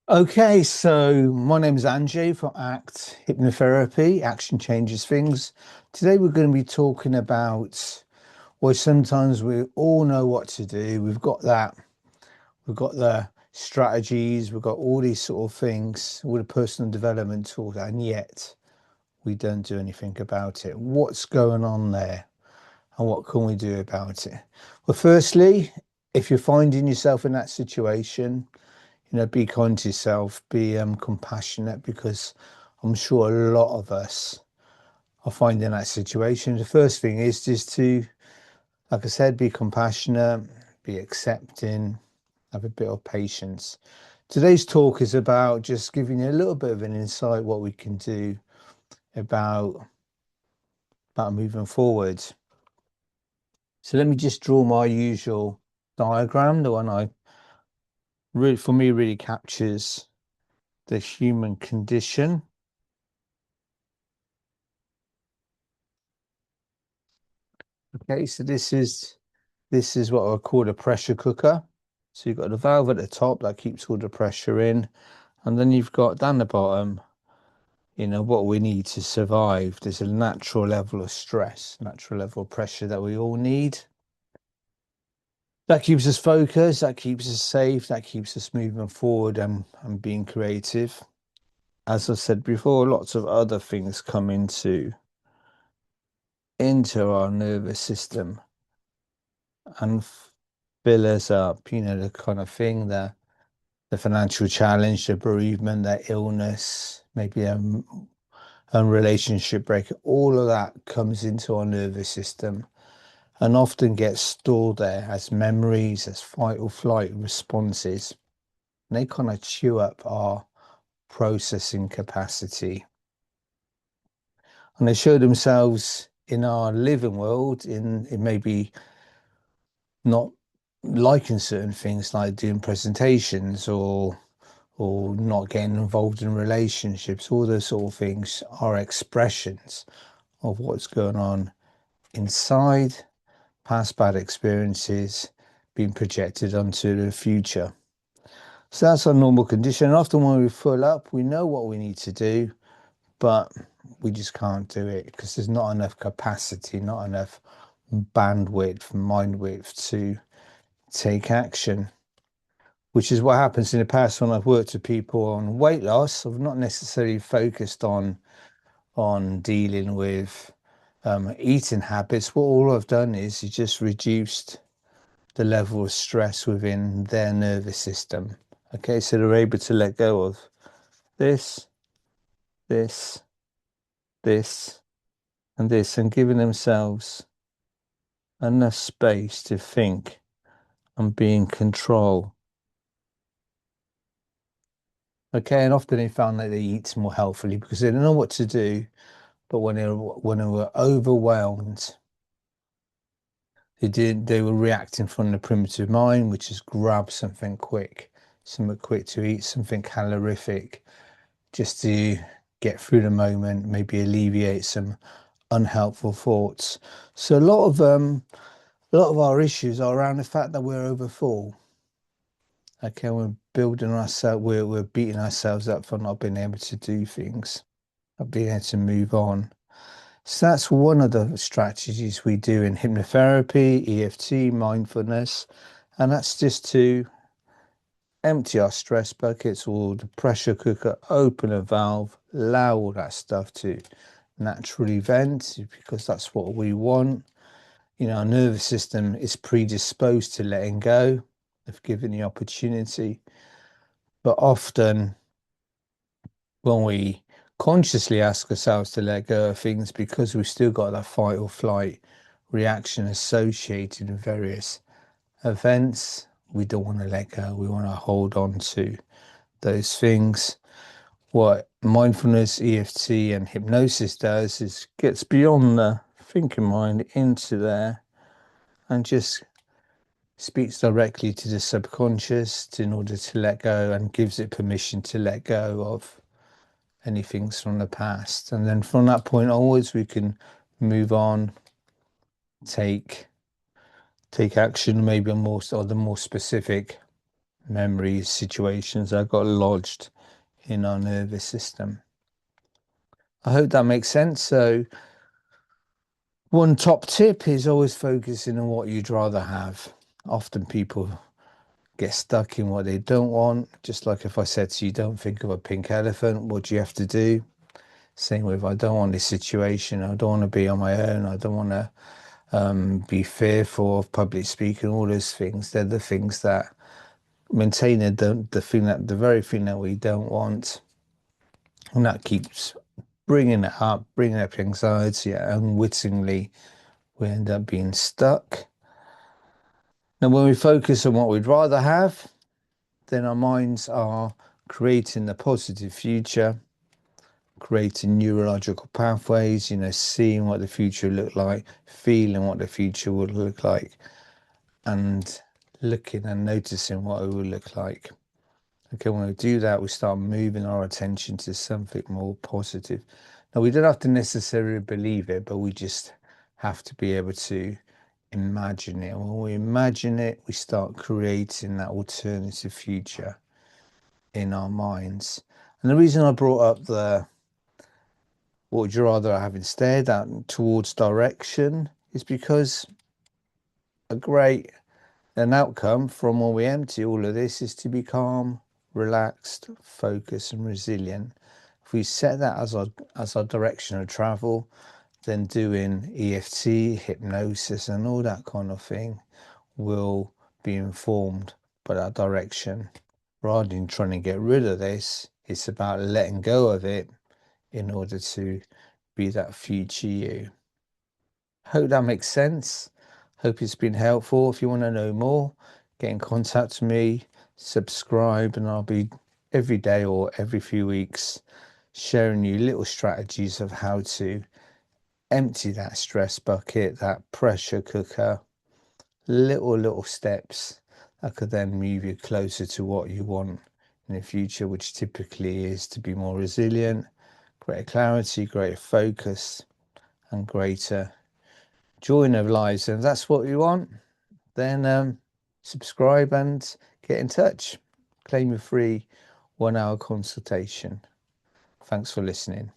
Okay, so my name is Angie from ACT Hypnotherapy, Action Changes Things. Today we're going to be talking about why sometimes we all know what to do. We've got the strategies, we've got all these sort of things, all the personal development tools, and yet we don't do anything about it. What's going on there and what can we do about it? Well, firstly, if you're finding yourself in that situation, be kind to yourself, be compassionate, because I'm sure a lot of us are finding that situation. The first thing is just to, like I said, be compassionate, be accepting, have a bit of patience. Today's talk is about just giving you a little bit of an insight what we can do about moving forward. So let me just draw my usual diagram, the one I really, for me, really captures the human condition. Okay, so this is what I call a pressure cooker. So you've got the valve at the top that keeps all the pressure in, and then you've got down the bottom, what we need to survive. There's a natural level of stress, natural level of pressure that we all need. That keeps us focused, that keeps us safe, that keeps us moving forward and being creative. As I said before, lots of other things come into our nervous system and fill us up, the kind of thing, the financial challenge, the bereavement, the illness, maybe a relationship break. All of that comes into our nervous system and often gets stored there as memories, as fight or flight responses. And they kind of chew up our processing capacity. And they show themselves in our living world, in maybe not liking certain things like doing presentations or not getting involved in relationships. All those sort of things are expressions of what's going on inside, past bad experiences being projected onto the future. So that's our normal condition. And often when we fill up, we know what we need to do, but we just can't do it because there's not enough capacity, not enough bandwidth, mind width to take action, which is what happens in the past when I've worked with people on weight loss. I've not necessarily focused on dealing with eating habits. What all I've done is just reduced the level of stress within their nervous system. Okay, so they're able to let go of this, this, this, and this, and giving themselves enough space to think and be in control. Okay, and often they found that they eat more healthily because they don't know what to do. But when they were overwhelmed, they were reacting from the primitive mind, which is grab something quick to eat, something calorific, just to get through the moment, maybe alleviate some unhelpful thoughts. So a lot of our issues are around the fact that we're overfull. Okay, we're building ourselves, we're beating ourselves up for not being able to do things, not being able to move on. So that's one of the strategies we do in hypnotherapy, EFT, mindfulness, and that's just to empty our stress buckets or the pressure cooker, open a valve, allow all that stuff to naturally vent because that's what we want. Our nervous system is predisposed to letting go if given the opportunity. But often when we consciously ask ourselves to let go of things because we've still got that fight or flight reaction associated with various events, we don't want to let go. We want to hold on to those things. What mindfulness, EFT, and hypnosis does is gets beyond the thinking mind into there and just speaks directly to the subconscious in order to let go and gives it permission to let go of anything from the past. And then from that point onwards, we can move on, take action, maybe on the more specific memories, situations that got lodged in our nervous system. I hope that makes sense. So one top tip is always focusing on what you'd rather have. Often people get stuck in what they don't want. Just like if I said to you, don't think of a pink elephant, what do you have to do? Same with, I don't want this situation. I don't want to be on my own. I don't want to be fearful of public speaking. All those things, they're the things that maintain the very thing that we don't want. And that keeps bringing it up, bringing up anxiety, and unwittingly we end up being stuck. Now, when we focus on what we'd rather have, then our minds are creating the positive future, creating neurological pathways, seeing what the future look like, feeling what the future would look like, and looking and noticing what it would look like. Okay, when we do that, we start moving our attention to something more positive. Now, we don't have to necessarily believe it, but we just have to be able to imagine it. When we imagine it, we start creating that alternative future in our minds. And the reason I brought up what would you rather have instead, that towards direction, is because an outcome from when we empty all of this is to be calm, relaxed, focused, and resilient. If we set that as our direction of travel, then doing EFT, hypnosis, and all that kind of thing will be informed by that direction. Rather than trying to get rid of this, it's about letting go of it in order to be that future you. Hope that makes sense. Hope it's been helpful. If you want to know more, get in contact with me, subscribe, and I'll be every day or every few weeks sharing you little strategies of how to empty that stress bucket, that pressure cooker, little steps that could then move you closer to what you want in the future, which typically is to be more resilient, greater clarity, greater focus, and greater joy in our lives. And if that's what you want, then subscribe and get in touch. Claim your free 1 hour consultation. Thanks for listening.